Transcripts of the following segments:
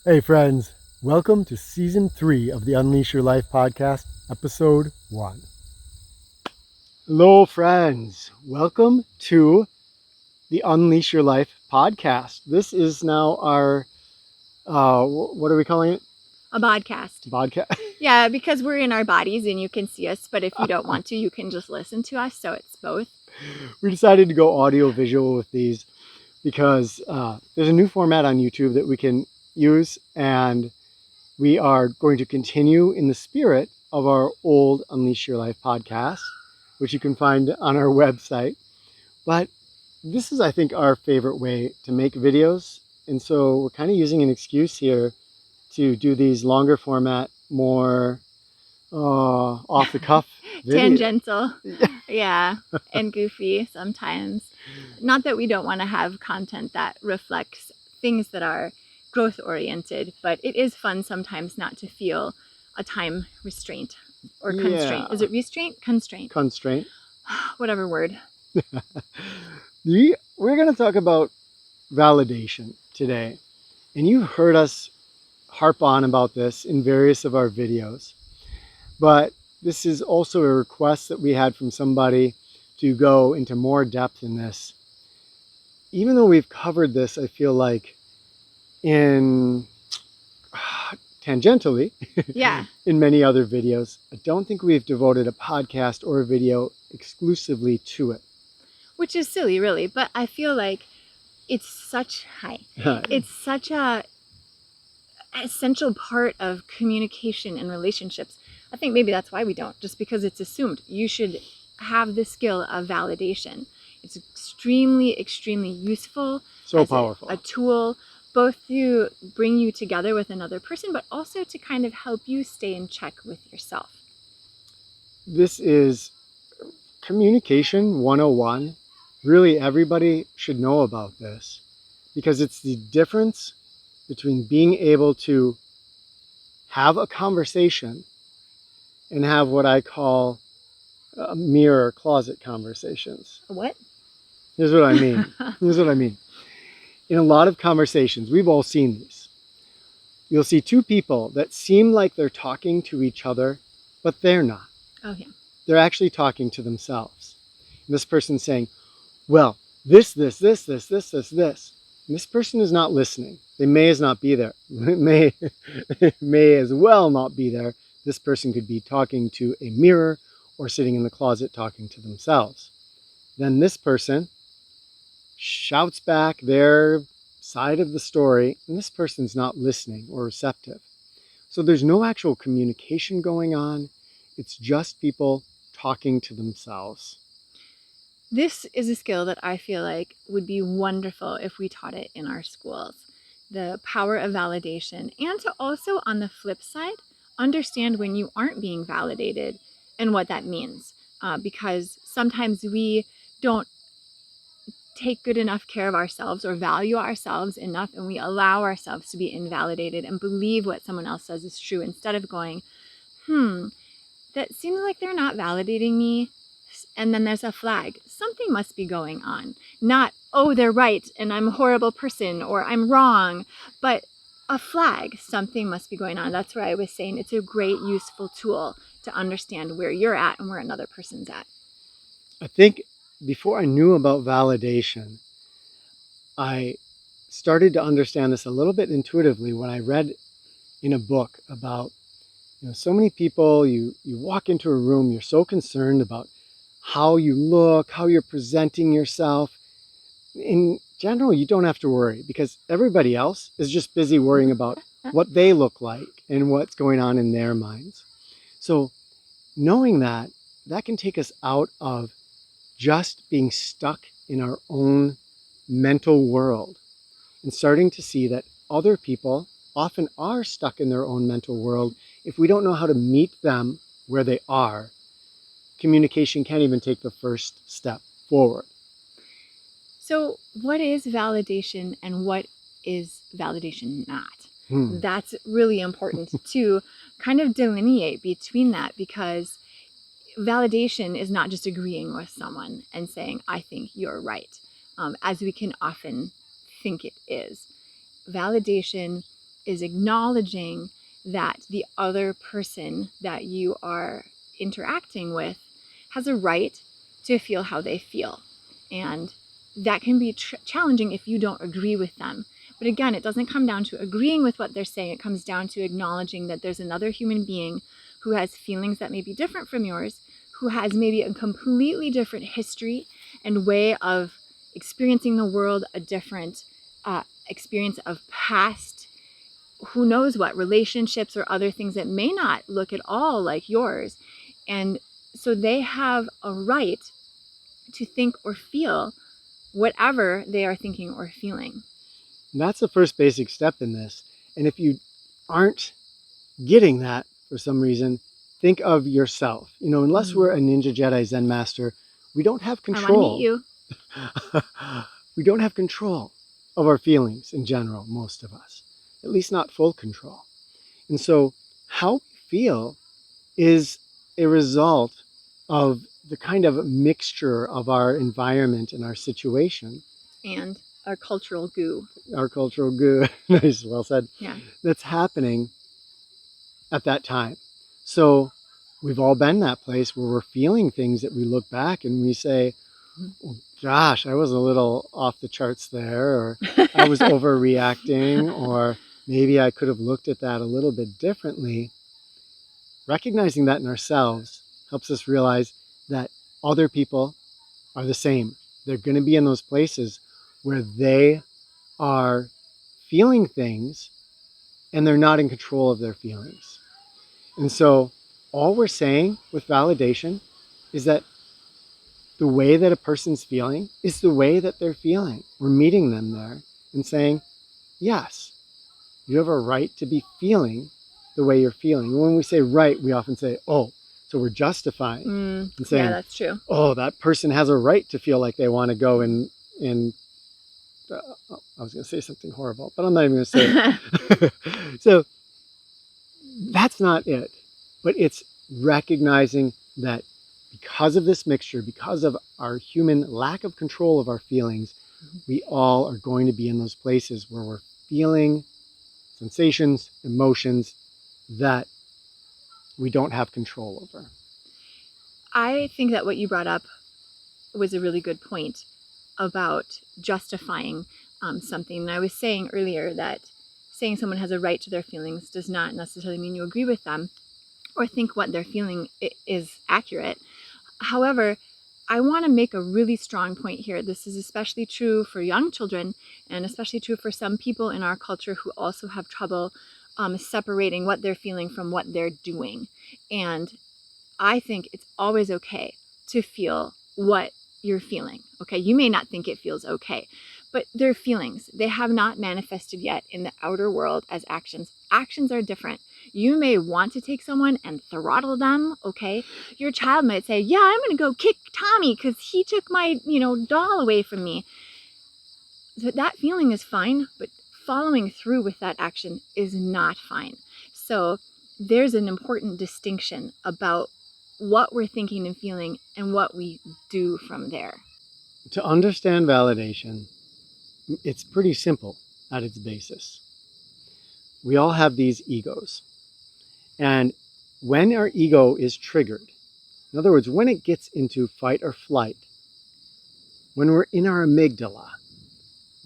Hey friends, welcome to Season 3 of the Unleash Your Life podcast, Episode 1. Hello friends, welcome to the Unleash Your Life podcast. This is now our, what are we calling it? A podcast. Bodcast? Yeah, because we're in our bodies and you can see us, but if you don't want to, you can just listen to us, so it's both. We decided to go audio-visual with these because there's a new format on YouTube that we can use, and we are going to continue in the spirit of our old Unleash Your Life podcast, which you can find on our website. But this is, I think, our favorite way to make videos. And so we're kind of using an excuse here to do these longer format, more off the cuff videos. Tangential. Yeah, and goofy sometimes. Not that we don't want to have content that reflects things that are growth oriented, but it is fun sometimes not to feel a time restraint or constraint. Yeah. Is it restraint? Constraint. Constraint. Whatever word. We're going to talk about validation today. And you heard us harp on about this in various of our videos. But this is also a request that we had from somebody to go into more depth in this. Even though we've covered this, I feel like in tangentially Yeah. in many other videos, I don't think we've devoted a podcast or a video exclusively to it. Which is silly, really, but I feel like it's such a essential part of communication and relationships. I think maybe that's why we don't, just because it's assumed you should have the skill of validation. It's extremely useful. So powerful. A tool both to bring you together with another person, but also to kind of help you stay in check with yourself. This is communication 101. Really, everybody should know about this because it's the difference between being able to have a conversation and have what I call mirror closet conversations. What? Here's what I mean. In a lot of conversations, we've all seen these. You'll see two people that seem like they're talking to each other, but they're not. Oh, yeah. They're actually talking to themselves. And this person's saying, well, this. And this person is not listening. They may as not be there. may as well not be there. This person could be talking to a mirror or sitting in the closet talking to themselves. Then this person shouts back their side of the story, and this person's not listening or receptive. So there's no actual communication going on. It's just people talking to themselves. This is a skill that I feel like would be wonderful if we taught it in our schools. The power of validation, and to also, on the flip side, understand when you aren't being validated and what that means. Because sometimes we don't take good enough care of ourselves or value ourselves enough, and we allow ourselves to be invalidated and believe what someone else says is true instead of going, that seems like they're not validating me. And then there's a flag. Something must be going on. Not, oh, they're right and I'm a horrible person or I'm wrong, but a flag. Something must be going on. That's where I was saying it's a great, useful tool to understand where you're at and where another person's at. I think before I knew about validation, I started to understand this a little bit intuitively when I read in a book about, so many people, you walk into a room, you're so concerned about how you look, how you're presenting yourself. In general, you don't have to worry because everybody else is just busy worrying about what they look like and what's going on in their minds. So knowing that can take us out of just being stuck in our own mental world and starting to see that other people often are stuck in their own mental world. If we don't know how to meet them where they are, communication can't even take the first step forward. So what is validation and what is validation not? That's really important to kind of delineate between that, because validation is not just agreeing with someone and saying, I think you're right, as we can often think it is. Validation is acknowledging that the other person that you are interacting with has a right to feel how they feel. And that can be challenging if you don't agree with them. But again, it doesn't come down to agreeing with what they're saying. It comes down to acknowledging that there's another human being who has feelings that may be different from yours, who has maybe a completely different history and way of experiencing the world, a different experience of past, who knows what, relationships or other things that may not look at all like yours. And so they have a right to think or feel whatever they are thinking or feeling. And that's the first basic step in this. And if you aren't getting that for some reason, think of yourself. Unless we're a ninja Jedi Zen master, we don't have control. I want to meet you. We don't have control of our feelings in general, most of us, at least not full control. And so how we feel is a result of the kind of mixture of our environment and our situation. And our cultural goo. Our cultural goo, nice, well said. Yeah. That's happening at that time. So we've all been that place where we're feeling things that we look back and we say, oh, gosh, I was a little off the charts there, or I was overreacting, or maybe I could have looked at that a little bit differently. Recognizing that in ourselves helps us realize that other people are the same. They're going to be in those places where they are feeling things and they're not in control of their feelings. And so all we're saying with validation is that the way that a person's feeling is the way that they're feeling. We're meeting them there and saying, yes, you have a right to be feeling the way you're feeling. And when we say right, we often say, oh, so we're justifying and saying, yeah, that's true. Oh, that person has a right to feel like they want to go and I was going to say something horrible, but I'm not even going to say it. So that's not it. But it's recognizing that because of this mixture, because of our human lack of control of our feelings, we all are going to be in those places where we're feeling sensations, emotions that we don't have control over. I think that what you brought up was a really good point about justifying something. And I was saying earlier that saying someone has a right to their feelings does not necessarily mean you agree with them or think what they're feeling is accurate. However, I want to make a really strong point here. This is especially true for young children and especially true for some people in our culture who also have trouble separating what they're feeling from what they're doing. And I think it's always okay to feel what you're feeling. Okay, you may not think it feels okay, but they're feelings. They have not manifested yet in the outer world as actions. Actions are different. You may want to take someone and throttle them, okay? Your child might say, yeah, I'm going to go kick Tommy because he took my, doll away from me. That feeling is fine, but following through with that action is not fine. So there's an important distinction about what we're thinking and feeling and what we do from there. To understand validation, it's pretty simple at its basis. We all have these egos. And when our ego is triggered, in other words, when it gets into fight or flight, when we're in our amygdala,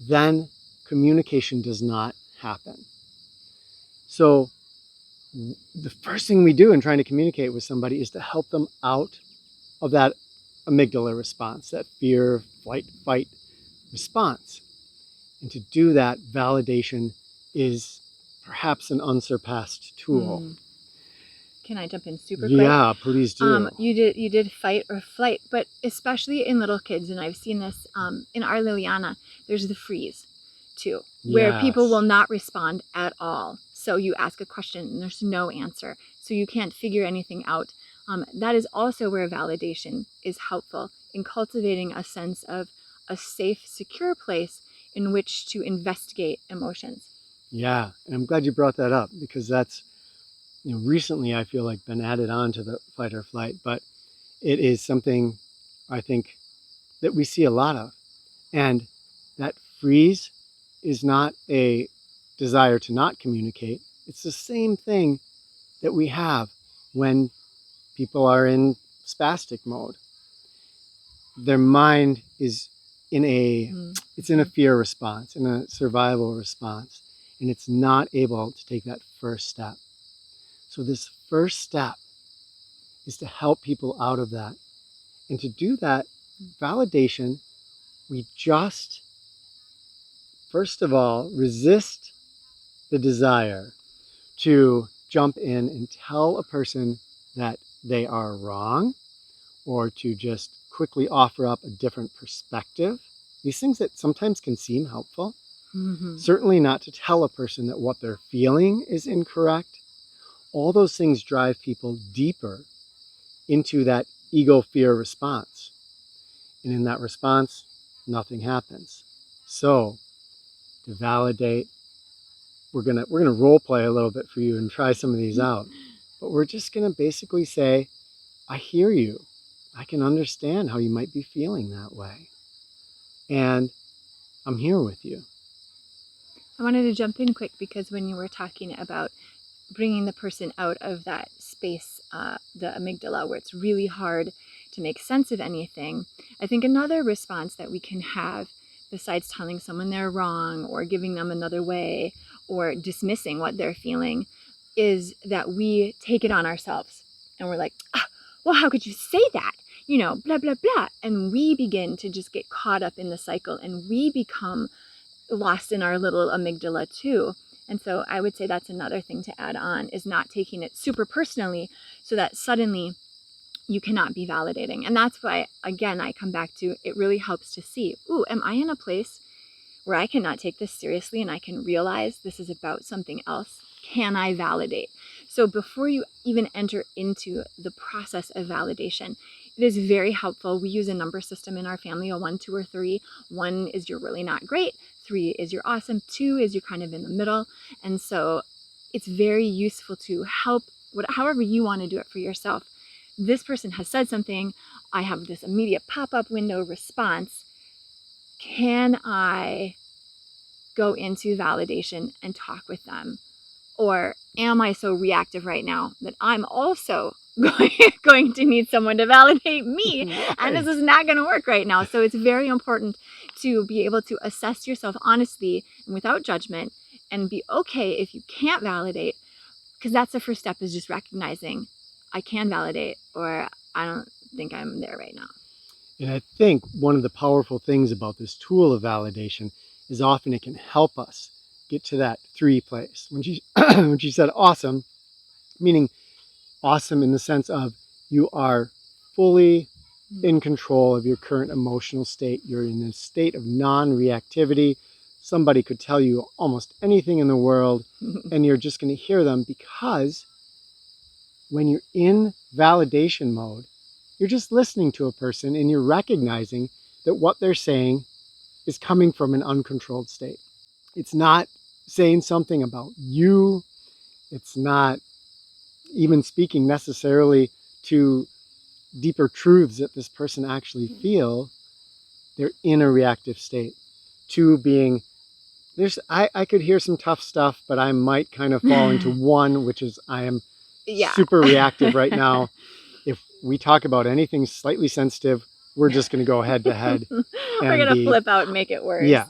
then communication does not happen. So the first thing we do in trying to communicate with somebody is to help them out of that amygdala response, that fear, flight, fight response. And to do that, validation is perhaps an unsurpassed tool. Can I jump in super quick? Yeah, please do. You did fight or flight, but especially in little kids, and I've seen this in our Liliana, there's the freeze too, where people will not respond at all. So you ask a question and there's no answer. So you can't figure anything out. That is also where validation is helpful in cultivating a sense of a safe, secure place in which to investigate emotions. Yeah, and I'm glad you brought that up because that's, recently I feel like been added on to the fight or flight, but it is something I think that we see a lot of. And that freeze is not a desire to not communicate. It's the same thing that we have when people are in spastic mode. Their mind is in a fear response, in a survival response, and it's not able to take that first step. So this first step is to help people out of that. And to do that validation, we just, first of all, resist the desire to jump in and tell a person that they are wrong, or to just quickly offer up a different perspective. These things that sometimes can seem helpful. Certainly not to tell a person that what they're feeling is incorrect. All those things drive people deeper into that ego fear response. And in that response, nothing happens. So to validate, we're gonna role play a little bit for you and try some of these out. But we're just gonna basically say, I hear you. I can understand how you might be feeling that way. And I'm here with you. I wanted to jump in quick because when you were talking about bringing the person out of that space, the amygdala, where it's really hard to make sense of anything, I think another response that we can have, besides telling someone they're wrong or giving them another way or dismissing what they're feeling, is that we take it on ourselves. And we're like, well, how could you say that? Blah, blah, blah. And we begin to just get caught up in the cycle, and we become lost in our little amygdala too. And so I would say that's another thing to add on, is not taking it super personally so that suddenly you cannot be validating. And that's why, again, I come back to, it really helps to see, am I in a place where I cannot take this seriously and I can realize this is about something else? Can I validate? So before you even enter into the process of validation, it is very helpful. We use a number system in our family, a 1, 2, or 3. 1 is you're really not great. 3 is you're awesome. 2 is you're kind of in the middle. And so it's very useful to help, however you want to do it for yourself. This person has said something. I have this immediate pop-up window response. Can I go into validation and talk with them? Or am I so reactive right now that I'm also going to need someone to validate me? Right. And this is not going to work right now. So it's very important to be able to assess yourself honestly and without judgment, and be okay if you can't validate, because that's the first step, is just recognizing I can validate, or I don't think I'm there right now. And I think one of the powerful things about this tool of validation is often it can help us get to that 3 place. When she said awesome, meaning awesome in the sense of you are fully in control of your current emotional state. You're in a state of non-reactivity. Somebody could tell you almost anything in the world, and you're just going to hear them, because when you're in validation mode, you're just listening to a person and you're recognizing that what they're saying is coming from an uncontrolled state. It's not saying something about you. It's not even speaking necessarily to deeper truths that this person actually feel. They're in a reactive state. 2 being, I could hear some tough stuff, but I might kind of fall into 1, which is I am super reactive right now. If we talk about anything slightly sensitive, we're just going to go head to head. We're going to flip out and make it worse. Yeah.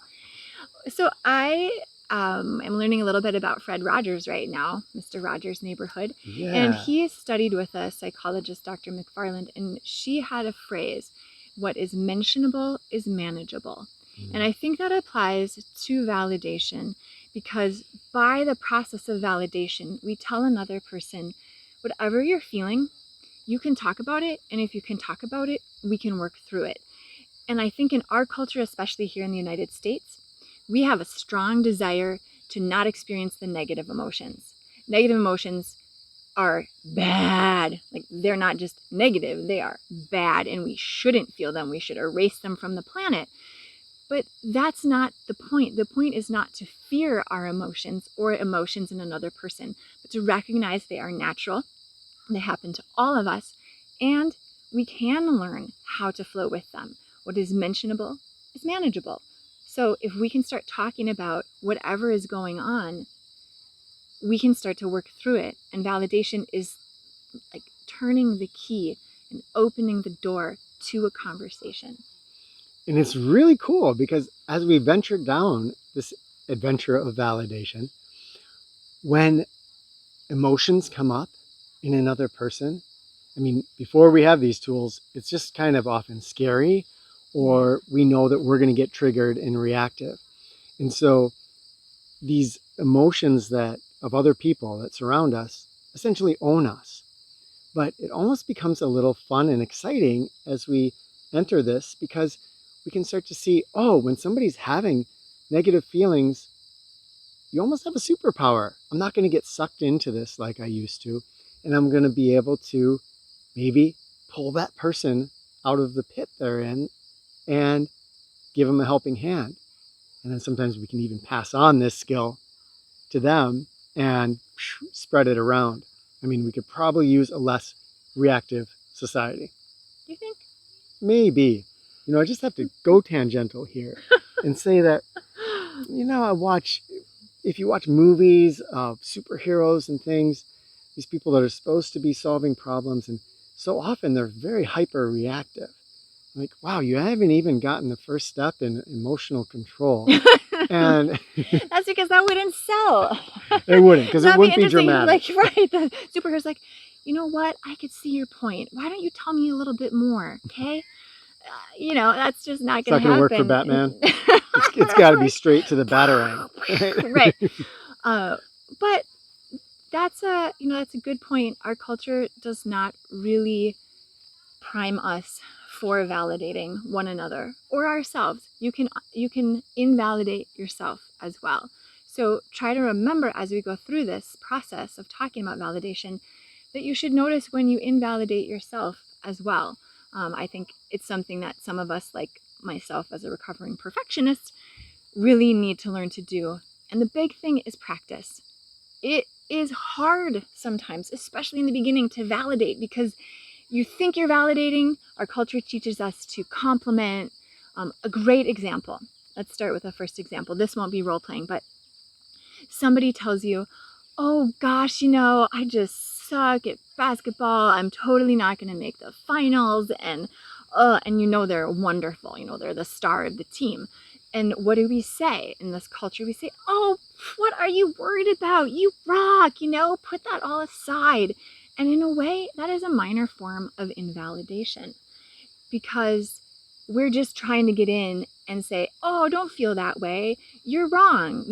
So I am learning a little bit about Fred Rogers right now, Mr. Rogers' Neighborhood. Yeah. And he studied with a psychologist, Dr. McFarland, and she had a phrase, what is mentionable is manageable. And I think that applies to validation, because by the process of validation, we tell another person, whatever you're feeling, you can talk about it. And if you can talk about it, we can work through it. And I think in our culture, especially here in the United States, we have a strong desire to not experience the negative emotions. Negative emotions are bad. Like, they're not just negative, they are bad, and we shouldn't feel them. We should erase them from the planet. But that's not the point. The point is not to fear our emotions or emotions in another person, but to recognize they are natural. They happen to all of us, and we can learn how to flow with them. What is mentionable is manageable. So if we can start talking about whatever is going on, we can start to work through it. And validation is like turning the key and opening the door to a conversation. And it's really cool because as we venture down this adventure of validation, when emotions come up in another person, I mean, before we have these tools, it's just kind of often scary, or we know that we're going to get triggered and reactive. And so these emotions that of other people that surround us essentially own us. But it almost becomes a little fun and exciting as we enter this, because we can start to see, oh, when somebody's having negative feelings, you almost have a superpower. I'm not going to get sucked into this like I used to, and I'm going to be able to maybe pull that person out of the pit they're in and give them a helping hand. And then sometimes we can even pass on this skill to them and spread it around. I mean, we could probably use a less reactive society. Do you think? Maybe. I just have to go tangential here and say that, if you watch movies of superheroes and things, these people that are supposed to be solving problems, and so often they're very hyper reactive. Like, wow, you haven't even gotten the first step in emotional control. And that's because that wouldn't sell. It wouldn't, because it wouldn't be dramatic. Like, right, the superhero's like, you know what? I could see your point. Why don't you tell me a little bit more, okay? That's just not going to happen. It's not going to work for Batman. It's got to be straight to the batarang. Right. But that's a good point. Our culture does not really prime us for validating one another or ourselves. You can invalidate yourself as well. So try to remember as we go through this process of talking about validation that you should notice when you invalidate yourself as well. I think it's something that some of us, like myself as a recovering perfectionist, really need to learn to do. And the big thing is practice. It is hard sometimes, especially in the beginning, to validate because you think you're validating. Our culture teaches us to compliment. A great example. Let's start with the first example. This won't be role playing, but somebody tells you, oh gosh, I just suck at basketball. I'm totally not going to make the finals. And they're wonderful. They're the star of the team. And what do we say in this culture? We say, oh, what are you worried about? You rock, put that all aside. And in a way, that is a minor form of invalidation because we're just trying to get in and say, oh, don't feel that way. You're wrong,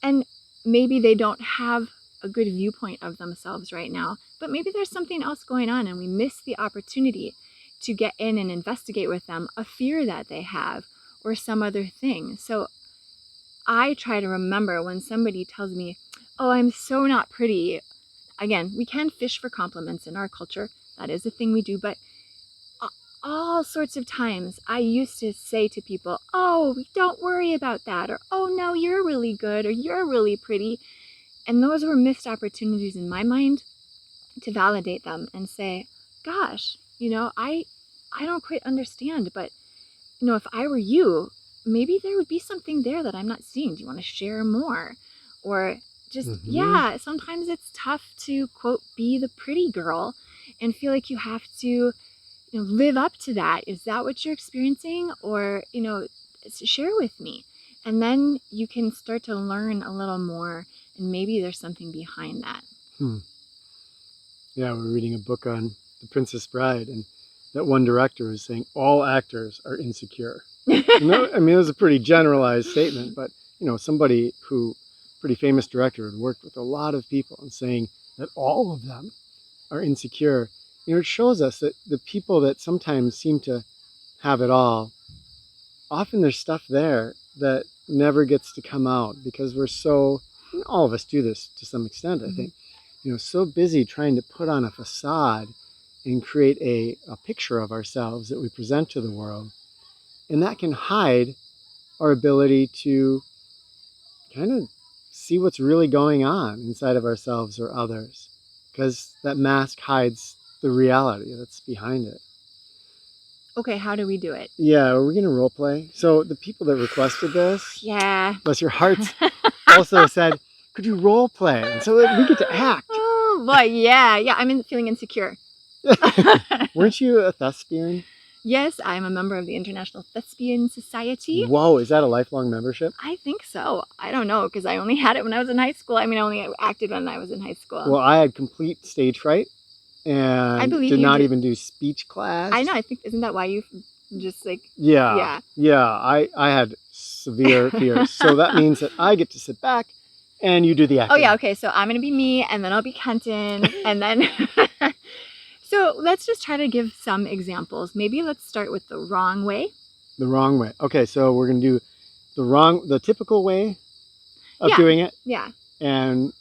And maybe they don't have a good viewpoint of themselves right now, but maybe there's something else going on and we miss the opportunity to get in and investigate with them a fear that they have or some other thing. So I try to remember when somebody tells me, oh, I'm so not pretty. Again, we can fish for compliments in our culture. That is a thing we do. But all sorts of times I used to say to people, oh, don't worry about that. Or, oh, no, you're really good. Or you're really pretty. And those were missed opportunities in my mind to validate them and say, gosh, I don't quite understand. But, if I were you, maybe there would be something there that I'm not seeing. Do you want to share more? Or just, yeah, sometimes it's tough to, quote, be the pretty girl and feel like you have to, live up to that. Is that what you're experiencing? Or, share with me. And then you can start to learn a little more and maybe there's something behind that. Yeah, we're reading a book on The Princess Bride, and that one director was saying all actors are insecure. It was a pretty generalized statement, but somebody who, pretty famous director, had worked with a lot of people and saying that all of them are insecure. It shows us that the people that sometimes seem to have it all, often there's stuff there that never gets to come out because we're so, all of us do this to some extent, I think, so busy trying to put on a facade and create a picture of ourselves that we present to the world. And that can hide our ability to kind of see what's really going on inside of ourselves or others, because that mask hides the reality that's behind it. Okay, how do we do it? Yeah, are we going to role play? So the people that requested this, Yeah. bless your hearts, also said, could you role play? And so that we get to act. Oh boy, yeah. I'm feeling insecure. Weren't you a thespian? Yes, I'm a member of the International Thespian Society. Whoa, is that a lifelong membership? I think so. I don't know, because I only had it when I was in high school. I mean, I only acted when I was in high school. Well, I had complete stage fright I and believe did you not did. even do speech class. I know. I think, isn't that why you just like... Yeah. I had severe fears. So that means that I get to sit back and you do the acting. Oh, yeah. Okay. So I'm going to be me, and then I'll be Kenton, and then... So let's just try to give some examples. Maybe let's start with the wrong way. The wrong way. Okay, so we're going to do the typical way of doing it. Yeah. And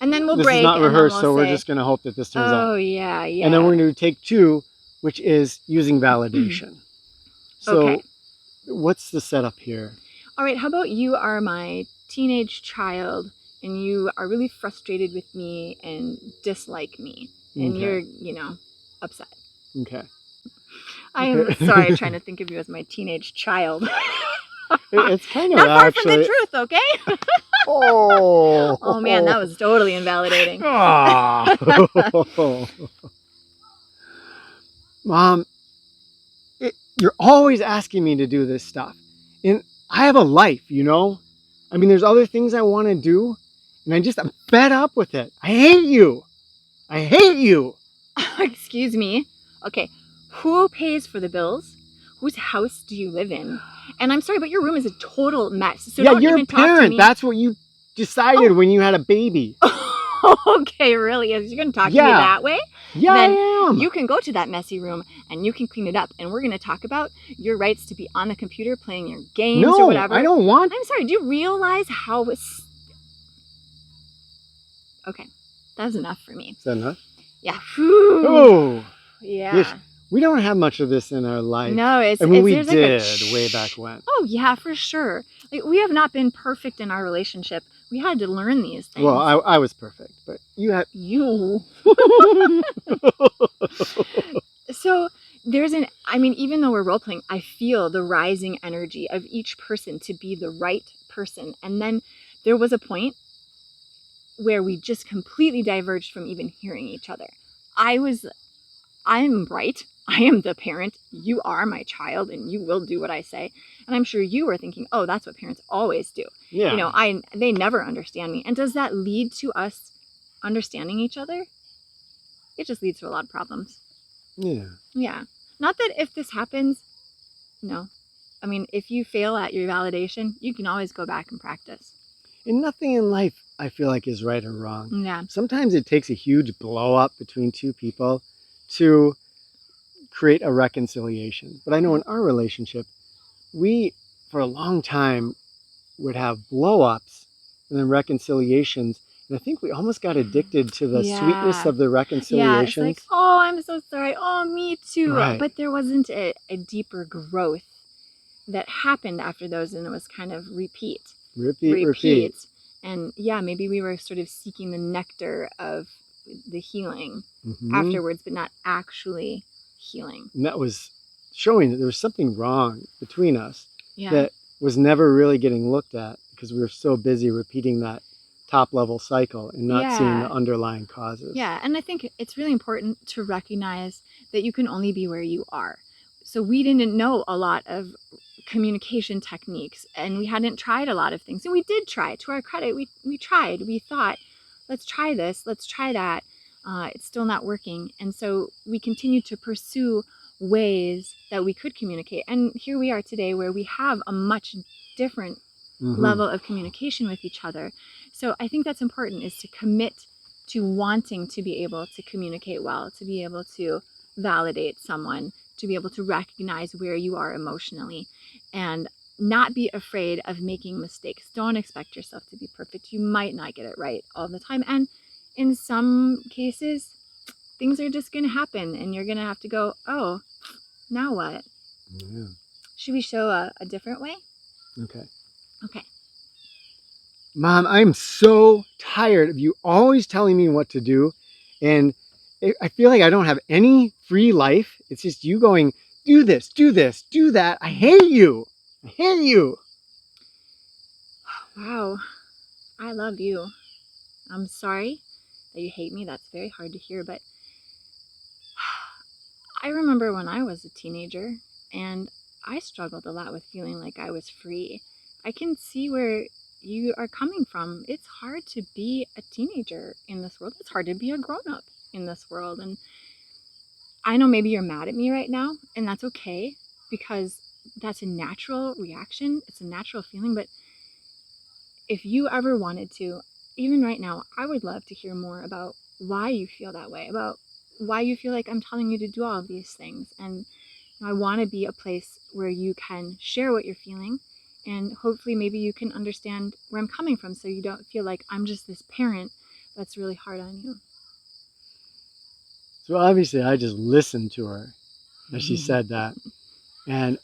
then we'll this break. This is not rehearsed, we'll so we're just going to hope that this turns out. Oh, yeah. And then we're going to take 2, which is using validation. So okay. What's the setup here? All right, how about you are my teenage child, and you are really frustrated with me and dislike me, and you're, upset. Okay. I am sorry, trying to think of you as my teenage child. It's kind of not far from the truth, okay? Oh man, that was totally invalidating. Mom, you're always asking me to do this stuff, and I have a life, I mean, there's other things I want to do, and I'm fed up with it. I hate you. Excuse me. Okay, who pays for the bills? Whose house do you live in? And I'm sorry, but your room is a total mess. So yeah, don't you're even a parent. Talk to me. That's what you decided when you had a baby. Okay, really? You're going to talk to me that way? Yeah, then I am. You can go to that messy room and you can clean it up. And we're going to talk about your rights to be on the computer playing your games or whatever. No, I don't want. I'm sorry. Do you realize how... Okay, that was enough for me. Is that enough? Yeah. Oh. Yeah. We don't have much of this in our life. No, we did way back when. Oh, yeah, for sure. Like, we have not been perfect in our relationship. We had to learn these things. Well, I was perfect, but you had... You. So even though we're role-playing, I feel the rising energy of each person to be the right person. And then there was a point where we just completely diverged from even hearing each other. I'm right. I am the parent. You are my child, and you will do what I say. And I'm sure you were thinking, oh, that's what parents always do. Yeah. They never understand me. And does that lead to us understanding each other? It just leads to a lot of problems. Yeah. Yeah. Not that if this happens, no. I mean, if you fail at your validation, you can always go back and practice. And nothing in life, I feel like, is right or wrong. Yeah. Sometimes it takes a huge blow up between 2 people to create a reconciliation. But I know in our relationship, we, for a long time, would have blow ups and then reconciliations. And I think we almost got addicted to the sweetness of the reconciliations. Yeah, it's like, oh, I'm so sorry. Oh, me too. Right. But there wasn't a deeper growth that happened after those, and it was kind of repeat. And yeah, maybe we were sort of seeking the nectar of the healing afterwards, but not actually healing. And that was showing that there was something wrong between us that was never really getting looked at because we were so busy repeating that top level cycle and not seeing the underlying causes. Yeah, and I think it's really important to recognize that you can only be where you are. So we didn't know a lot of communication techniques, and we hadn't tried a lot of things. And we did try. To our credit, we tried. We thought, let's try this, let's try that. It's still not working. And so we continued to pursue ways that we could communicate. And here we are today where we have a much different level of communication with each other. So I think that's important, is to commit to wanting to be able to communicate well, to be able to validate someone, to be able to recognize where you are emotionally, and not be afraid of making mistakes. Don't expect yourself to be perfect. You might not get it right all the time. And in some cases, things are just going to happen, and you're going to have to go, oh, now what? Yeah. Should we show a different way? Okay. Okay. Mom, I'm so tired of you always telling me what to do. And I feel like I don't have any free life. It's just you going, do this, do that. I hate you. I hate you. Wow. I love you. I'm sorry that you hate me. That's very hard to hear, but I remember when I was a teenager and I struggled a lot with feeling like I was free. I can see where you are coming from. It's hard to be a teenager in this world. It's hard to be a grown up in this world. And I know maybe you're mad at me right now, and that's okay because that's a natural reaction. It's a natural feeling. But if you ever wanted to, even right now, I would love to hear more about why you feel that way, about why you feel like I'm telling you to do all of these things. And I want to be a place where you can share what you're feeling, and hopefully maybe you can understand where I'm coming from so you don't feel like I'm just this parent that's really hard on you. So obviously I just listened to her as she said that. And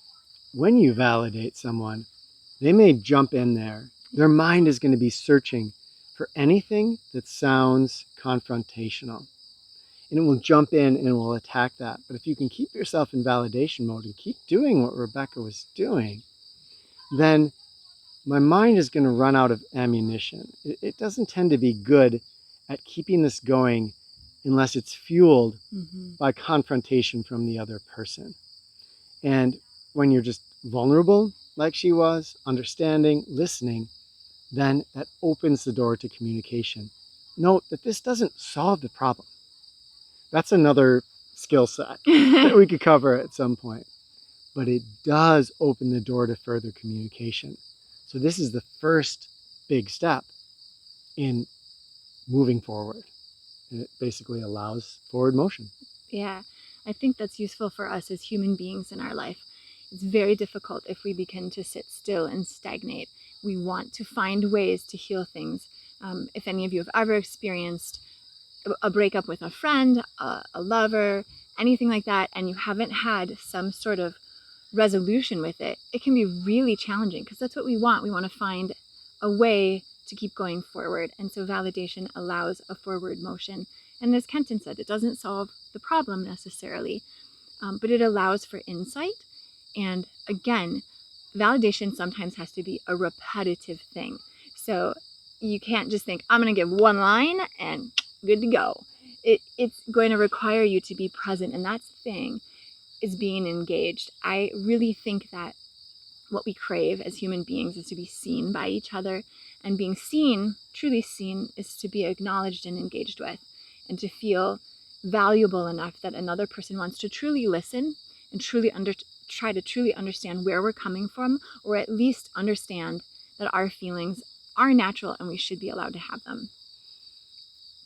when you validate someone, they may jump in there. Their mind is going to be searching for anything that sounds confrontational. And it will jump in and it will attack that. But if you can keep yourself in validation mode and keep doing what Rebecca was doing, then my mind is going to run out of ammunition. It doesn't tend to be good at keeping this going unless it's fueled by confrontation from the other person. And when you're just vulnerable, like she was, understanding, listening, then that opens the door to communication. Note that this doesn't solve the problem. That's another skill set that we could cover at some point. But it does open the door to further communication. So this is the first big step in moving forward. And it basically allows forward motion. Yeah, I think that's useful for us as human beings in our life. It's very difficult if we begin to sit still and stagnate. We want to find ways to heal things. If any of you have ever experienced a breakup with a friend, a lover, anything like that, and you haven't had some sort of resolution with it, it can be really challenging because that's what we want. We want to find a way to keep going forward. And so validation allows a forward motion. And as Kenton said, it doesn't solve the problem necessarily, but it allows for insight. And again, validation sometimes has to be a repetitive thing. So you can't just think, I'm going to give one line and good to go. It's going to require you to be present. And that's the thing, is being engaged. I really think that what we crave as human beings is to be seen by each other. And being seen, truly seen, is to be acknowledged and engaged with, and to feel valuable enough that another person wants to truly listen and try to truly understand where we're coming from, or at least understand that our feelings are natural and we should be allowed to have them.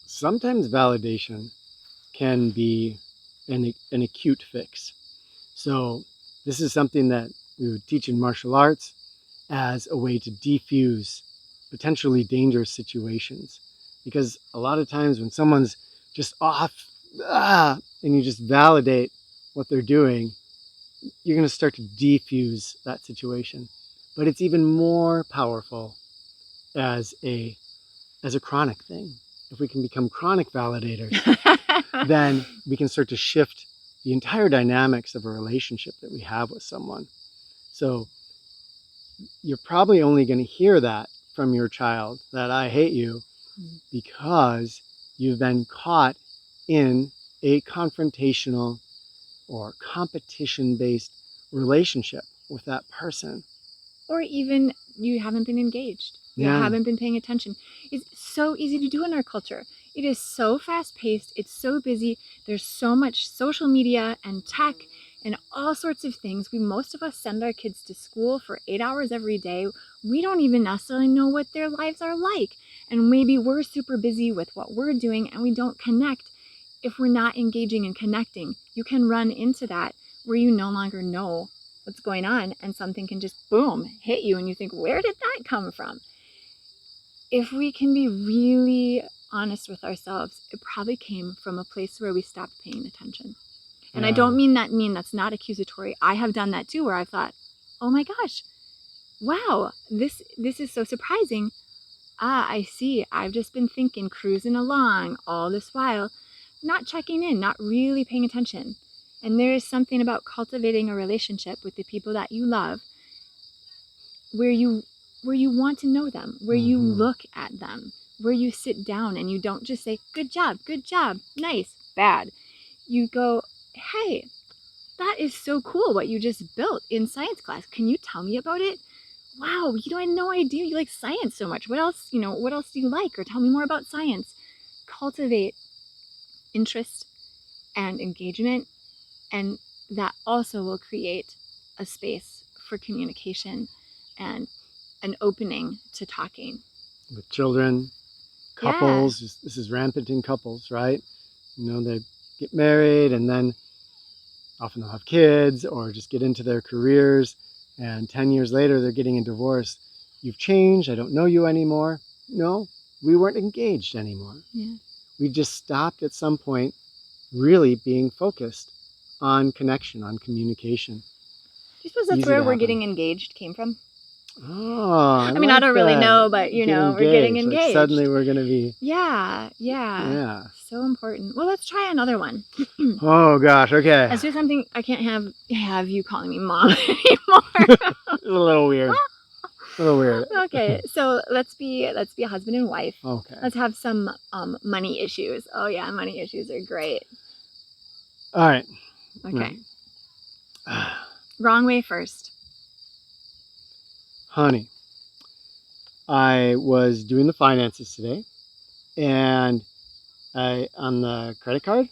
Sometimes validation can be an acute fix. So this is something that we would teach in martial arts as a way to defuse potentially dangerous situations. Because a lot of times when someone's just off, and you just validate what they're doing, you're going to start to defuse that situation. But it's even more powerful as a chronic thing. If we can become chronic validators, then we can start to shift the entire dynamics of a relationship that we have with someone. So you're probably only going to hear that from your child, that I hate you, because you've been caught in a confrontational or competition-based relationship with that person. Or even you haven't been engaged. You haven't been paying attention. It's so easy to do in our culture. It is so fast-paced. It's so busy. There's so much social media and tech and all sorts of things. Most of us send our kids to school for 8 hours every day. We don't even necessarily know what their lives are like. And maybe we're super busy with what we're doing and we don't connect. If we're not engaging and connecting, you can run into that where you no longer know what's going on, and something can just boom hit you and you think, where did that come from? If we can be really honest with ourselves, it probably came from a place where we stopped paying attention. And I don't mean that's not accusatory. I have done that too, where I've thought, oh my gosh, wow, this is so surprising. I see. I've just been thinking, cruising along all this while, not checking in, not really paying attention. And there is something about cultivating a relationship with the people that you love where you want to know them, where you look at them, where you sit down and you don't just say, good job, nice, bad. You go, hey, that is so cool what you just built in science class. Can you tell me about it? Wow, I had no idea you like science so much. What else do you like? Or tell me more about science. Cultivate interest and engagement, and that also will create a space for communication and an opening to talking. With children, couples, this is rampant in couples, right? They get married and then often they'll have kids or just get into their careers, and 10 years later they're getting a divorce. You've changed, I don't know you anymore. No, we weren't engaged anymore. Yeah. We just stopped at some point really being focused on connection, on communication. Do you suppose that's where we're getting engaged came from? Oh, I mean, I don't really know, but we're getting engaged. Like suddenly we're going to be. Yeah. So important. Well, let's try another one. Oh gosh, okay. Let's do something. I can't have you calling me mom anymore. A little weird. Okay, so let's be a husband and wife. Okay. Let's have some money issues. Oh yeah, money issues are great. All right. Okay. Wrong way first. Honey, I was doing the finances today, and on the credit card,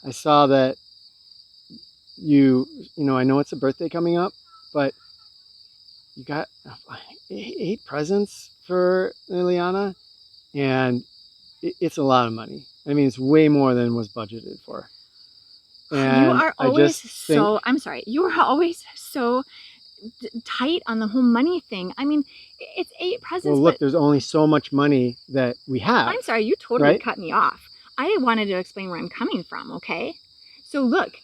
I saw that I know it's a birthday coming up, but you got 8 presents for Liliana, and it's a lot of money. I mean, it's way more than was budgeted for. And you are always so tight on the whole money thing. I mean, it's 8 presents. Well, look, there's only so much money that we have. I'm sorry, you totally cut me off. I wanted to explain where I'm coming from, okay? So look,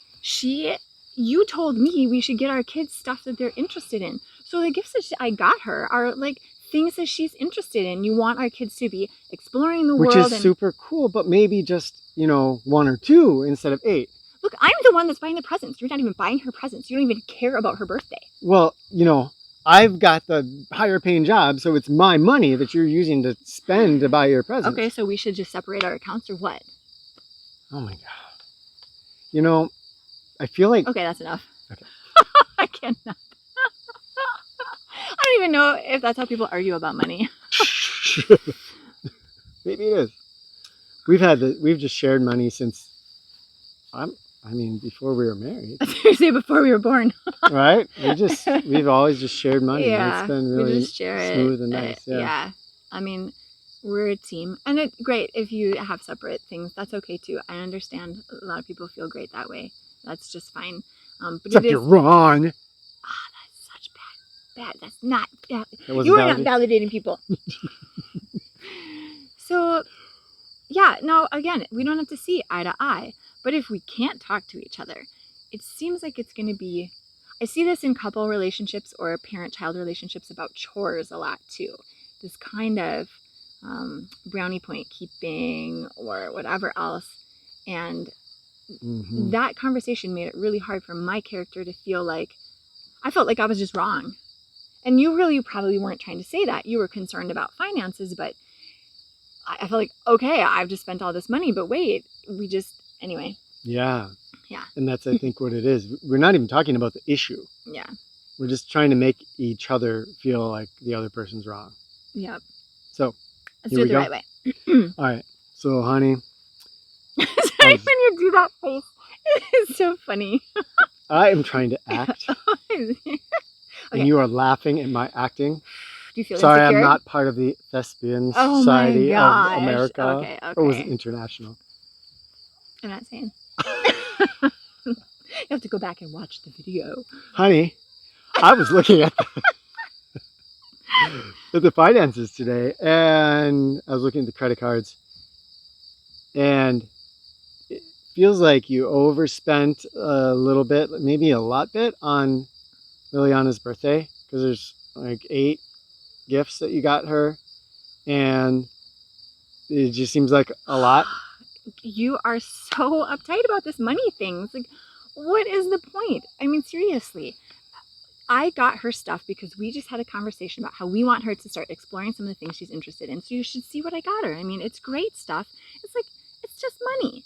you told me we should get our kids stuff that they're interested in. So the gifts that I got her are like things that she's interested in. You want our kids to be exploring the world. Which is super cool, but maybe just, 1 or 2 instead of 8. Look, I'm the one that's buying the presents. You're not even buying her presents. You don't even care about her birthday. Well, I've got the higher paying job, so it's my money that you're using to spend to buy your presents. Okay, so we should just separate our accounts or what? Oh my God. I feel like... Okay, that's enough. Okay. I cannot. I don't even know if that's how people argue about money. Maybe it is. We've just shared money since... before we were married. Seriously, before we were born. Right? We've always just shared money. Yeah, it's been really we just share smooth and nice. Yeah. I mean, we're a team. And it's great if you have separate things. That's okay too. I understand a lot of people feel great that way. That's just fine. But except you're wrong. That's such bad. That's not... You are not validating people. So, yeah. No, again, we don't have to see eye to eye. But if we can't talk to each other, it seems like it's going to be... I see this in couple relationships or parent-child relationships about chores a lot too. This kind of brownie point keeping or whatever else. And that conversation made it really hard for my character to feel like... I felt like I was just wrong. And you probably weren't trying to say that. You were concerned about finances, but I felt like, okay, I've just spent all this money, but wait, anyway. Yeah. Yeah. And that's, I think, what it is. We're not even talking about the issue. Yeah. We're just trying to make each other feel like the other person's wrong. Yep. So, let's do it the right way. All right. So, honey. Sorry, when you do that face, it's so funny. I am trying to act. And you are laughing at my acting. Do you feel Sorry, insecure? I'm not part of the Thespian Society of America. Okay. Or was it international? I'm not saying. You have to go back and watch the video. Honey, I was looking at the finances today, and I was looking at the credit cards, and it feels like you overspent a little bit, maybe a lot bit, on Liliana's birthday, because there's like 8 gifts that you got her, and it just seems like a lot. You are so uptight about this money thing. It's like, What is the point? I mean, seriously. I got her stuff because we just had a conversation about how we want her to start exploring some of the things she's interested in. So you should see what I got her. I mean, it's great stuff. It's like, it's just money.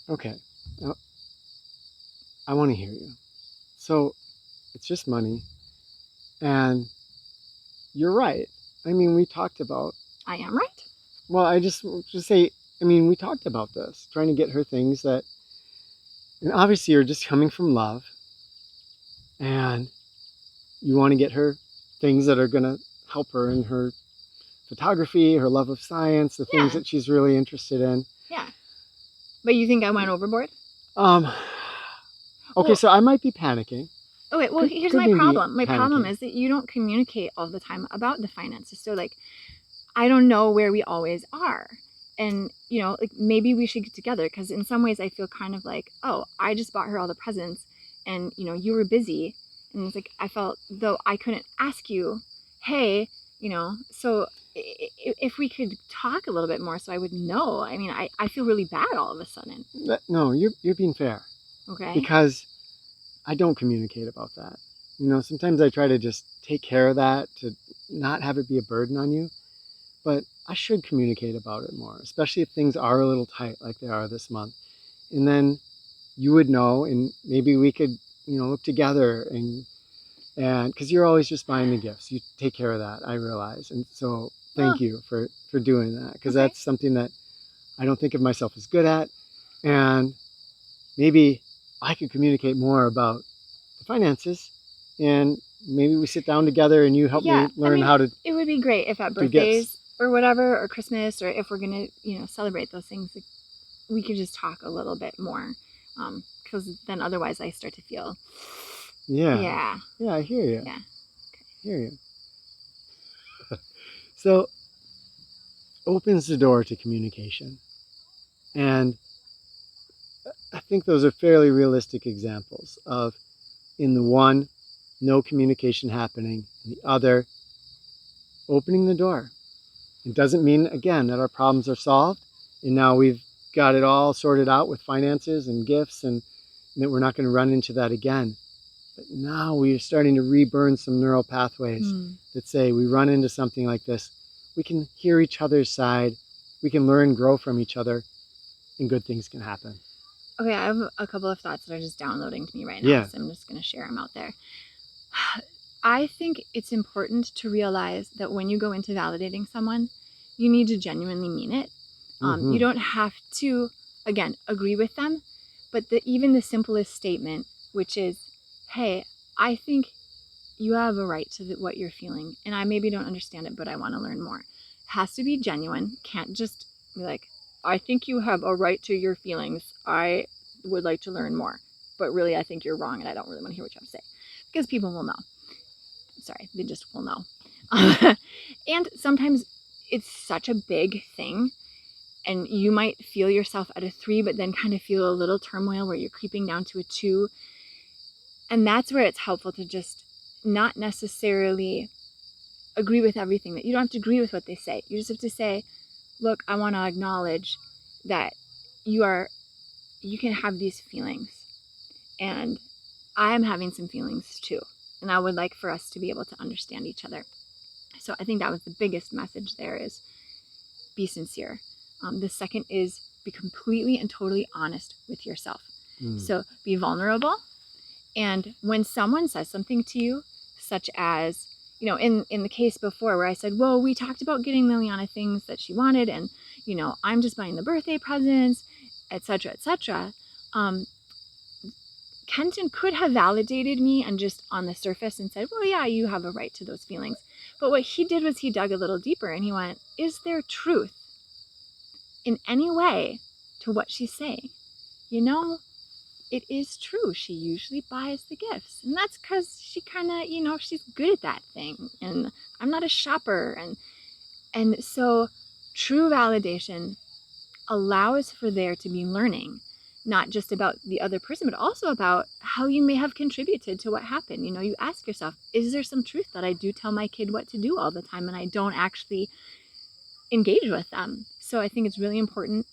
Okay. Now, I want to hear you. So it's just money. And you're right. I mean, we talked about, I am right. well, I just say, I mean, we talked about this, trying to get her things that, and obviously you're just coming from love. And you want to get her things that are going to help her in her photography, her love of science, the things Yeah. that she's really interested in. Yeah. But you think I went overboard? Okay, Well, so I might be panicking. okay, well, here's Could my maybe problem. My problem panicking. is that you don't communicate all the time about the finances. So, like, I don't know where we always are. And, you know, like maybe we should get together because in some ways I feel kind of like, oh, I just bought her all the presents and, you know, you were busy. And it's like, I felt though I couldn't ask you, hey, you know, so if we could talk a little bit more so I would know. I mean, I feel really bad all of a sudden. No, you're being fair. Okay. Because I don't communicate about that. You know, sometimes I try to just take care of that to not have it be a burden on you. But I should communicate about it more, especially if things are a little tight like they are this month. And then you would know, and maybe we could, you know, look together and because you're always just buying the gifts, you take care of that. I realize, and so thank you for doing that because Okay. that's something that I don't think of myself as good at, and maybe I could communicate more about the finances, and maybe we sit down together and you help me learn how to. It would be great if at do gifts. birthdays or whatever, or Christmas, or if we're gonna, you know, celebrate those things, like, we could just talk a little bit more. Because then otherwise I start to feel, Yeah, I hear you. Yeah. Hear you. So opens the door to communication, and I think those are fairly realistic examples of, in the one, no communication happening, in the other, opening the door. It doesn't mean, again, that our problems are solved and now we've got it all sorted out with finances and gifts and that we're not going to run into that again. But now we're starting to reburn some neural pathways that say we run into something like this, we can hear each other's side, we can learn, grow from each other, and good things can happen. Okay, I have a couple of thoughts that are just downloading to me right now, so I'm just going to share them out there. I think it's important to realize that when you go into validating someone, you need to genuinely mean it. You don't have to, again, agree with them, but even the simplest statement, which is, hey, I think you have a right to what you're feeling, and I maybe don't understand it, but I want to learn more. Has to be genuine. Can't just be like, I think you have a right to your feelings. I would like to learn more, but really I think you're wrong and I don't really want to hear what you have to say, because people will know. Sorry, they just will know. And sometimes it's such a big thing and you might feel yourself at a 3, but then kind of feel a little turmoil where you're creeping down to a 2. And that's where it's helpful to just not necessarily agree with everything. That you don't have to agree with what they say. You just have to say, look, I want to acknowledge that you can have these feelings, and I am having some feelings too, and I would like for us to be able to understand each other. So I think that was the biggest message there, is be sincere. The second is be completely and totally honest with yourself. So be vulnerable. And when someone says something to you, such as, you know, in the case before where I said, well, we talked about getting Liliana things that she wanted, and, you know, I'm just buying the birthday presents, etc., etc. Kenton could have validated me and just on the surface and said, well, yeah, you have a right to those feelings. But what he did was he dug a little deeper and he went, is there truth in any way to what she's saying? You know, it is true. She usually buys the gifts. And that's because she kind of, you know, she's good at that thing. And I'm not a shopper. And so true validation allows for there to be learning, not just about the other person, but also about how you may have contributed to what happened. You know, you ask yourself, is there some truth that I do tell my kid what to do all the time and I don't actually engage with them? So I think it's really important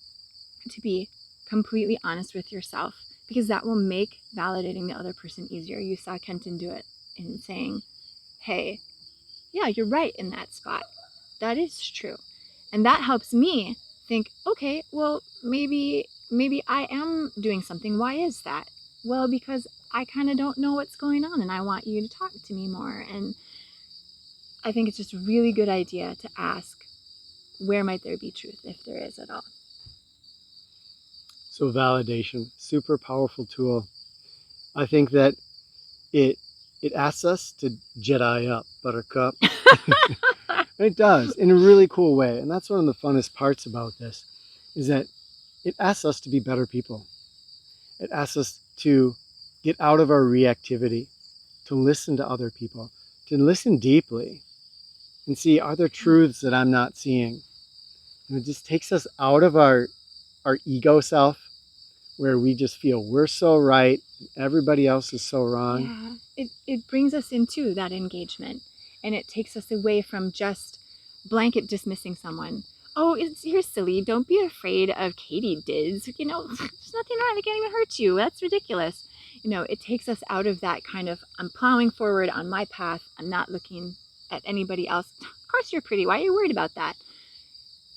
to be completely honest with yourself, because that will make validating the other person easier. You saw Kenton do it in saying, hey, yeah, you're right in that spot. That is true. And that helps me think, okay, well, maybe I am doing something. Why is that? Well, because I kind of don't know what's going on and I want you to talk to me more. And I think it's just a really good idea to ask, where might there be truth, if there is at all? So validation, super powerful tool. I think that it asks us to Jedi up, Buttercup. It does, in a really cool way. And that's one of the funnest parts about this, is that it asks us to be better people. It asks us to get out of our reactivity, to listen to other people, to listen deeply and see, are there truths that I'm not seeing? And it just takes us out of our ego self, where we just feel we're so right, everybody else is so wrong. Yeah, it brings us into that engagement, and it takes us away from just blanket dismissing someone. Oh, you're silly. Don't be afraid of katydids. There's nothing wrong. They can't even hurt you. That's ridiculous. It takes us out of that kind of, I'm plowing forward on my path. I'm not looking at anybody else. Of course you're pretty. Why are you worried about that?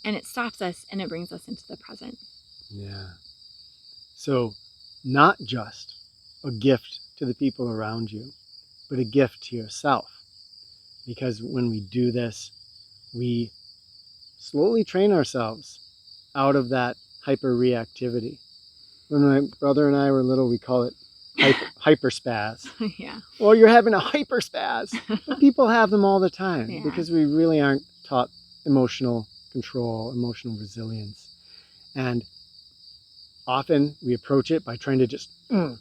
And it stops us and it brings us into the present. Yeah. So not just a gift to the people around you, but a gift to yourself. Because when we do this, we slowly train ourselves out of that hyper reactivity. When my brother and I were little, we call it hyperspaz. Yeah. Well, you're having a hyperspaz. But people have them all the time, Yeah. because we really aren't taught emotional control, emotional resilience. And often we approach it by trying to just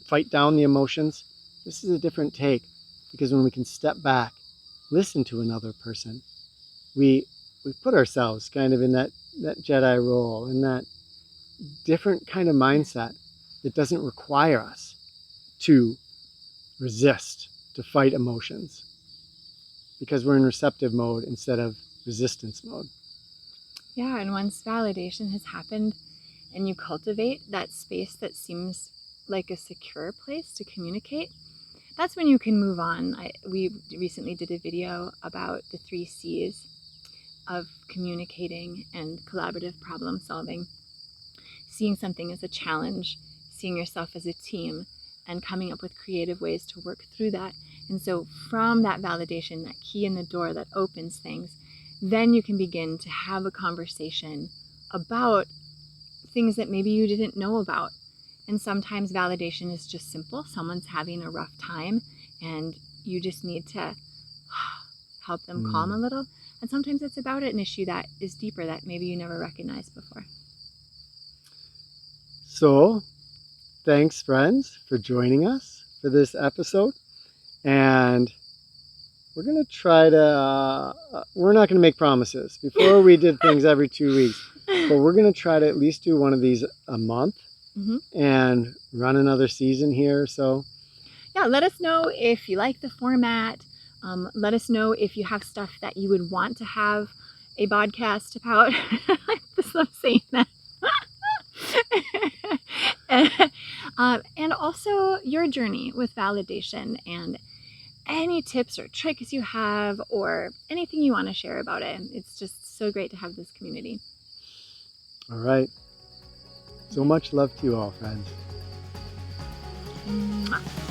fight down the emotions. This is a different take, because when we can step back, listen to another person, we put ourselves kind of in that Jedi role, in that different kind of mindset that doesn't require us to resist, to fight emotions, because we're in receptive mode instead of resistance mode. Yeah, and once validation has happened and you cultivate that space that seems like a secure place to communicate, that's when you can move on. We recently did a video about the 3 C's of communicating and collaborative problem solving. Seeing something as a challenge, seeing yourself as a team, and coming up with creative ways to work through that. And so from that validation, that key in the door that opens things, then you can begin to have a conversation about things that maybe you didn't know about. And sometimes validation is just simple. Someone's having a rough time and you just need to help them calm a little. And sometimes it's about an issue that is deeper that maybe you never recognized before. So, thanks, friends, for joining us for this episode. And we're going to try to, we're not going to make promises. Before we did things every 2 weeks, but we're going to try to at least do one of these a month and run another season here. So, yeah, let us know if you like the format. Let us know if you have stuff that you would want to have a podcast about. I just love saying that. And also your journey with validation and any tips or tricks you have or anything you want to share about it. It's just so great to have this community. All right. So much love to you all, friends. Mwah.